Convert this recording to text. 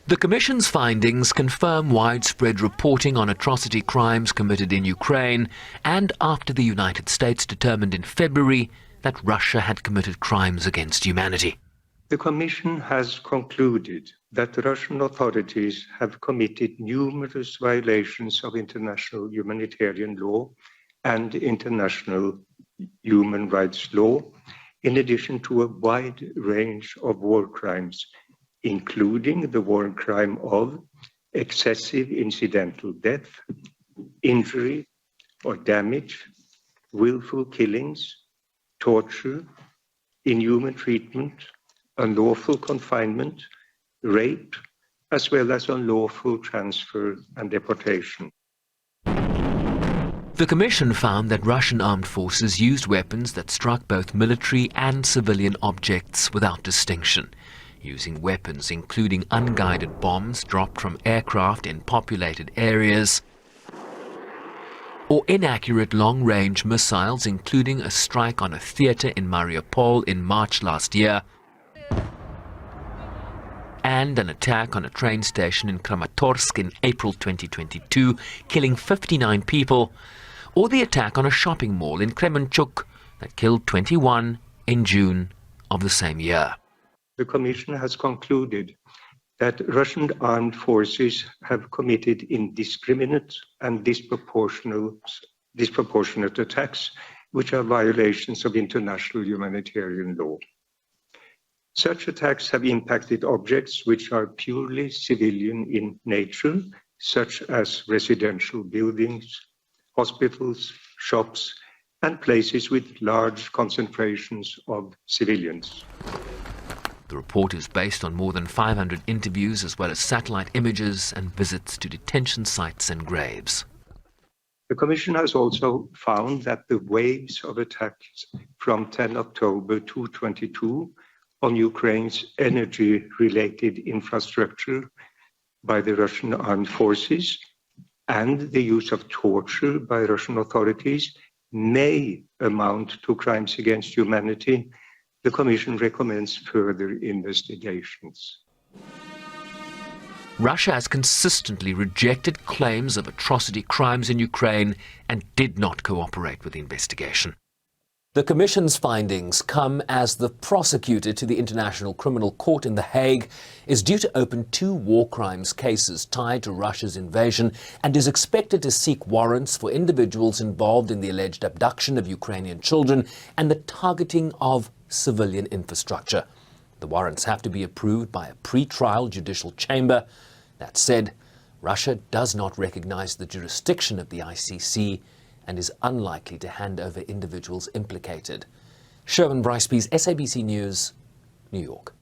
The Commission's findings confirm widespread reporting on atrocity crimes committed in Ukraine, and after the United States determined in February that Russia had committed crimes against humanity. The Commission has concluded that the Russian authorities have committed numerous violations of international humanitarian law and international human rights law, in addition to a wide range of war crimes, including the war crime of excessive incidental death, injury or damage, willful killings, torture, inhuman treatment, unlawful confinement, rape, as well as unlawful transfer and deportation. The Commission found that Russian armed forces used weapons that struck both military and civilian objects without distinction, using weapons including unguided bombs dropped from aircraft in populated areas, or inaccurate long-range missiles, including a strike on a theatre in Mariupol in March last year, and an attack on a train station in Kramatorsk in April 2022, killing 59 people, or the attack on a shopping mall in Kremenchuk that killed 21 in June of the same year. The Commission has concluded that Russian armed forces have committed indiscriminate and disproportionate attacks, which are violations of international humanitarian law. Such attacks have impacted objects which are purely civilian in nature, such as residential buildings, hospitals, shops, and places with large concentrations of civilians. The report is based on more than 500 interviews, as well as satellite images and visits to detention sites and graves. The Commission has also found that the waves of attacks from 10 October 2022 on Ukraine's energy-related infrastructure by the Russian armed forces and the use of torture by Russian authorities may amount to crimes against humanity. The Commission recommends further investigations. Russia has consistently rejected claims of atrocity crimes in Ukraine and did not cooperate with the investigation. The Commission's findings come as the prosecutor to the International Criminal Court in The Hague is due to open 2 war crimes cases tied to Russia's invasion and is expected to seek warrants for individuals involved in the alleged abduction of Ukrainian children and the targeting of civilian infrastructure. The warrants have to be approved by a pre-trial judicial chamber. That said, Russia does not recognize the jurisdiction of the ICC and is unlikely to hand over individuals implicated. Sherwin Bryce-Pease, SABC News, New York.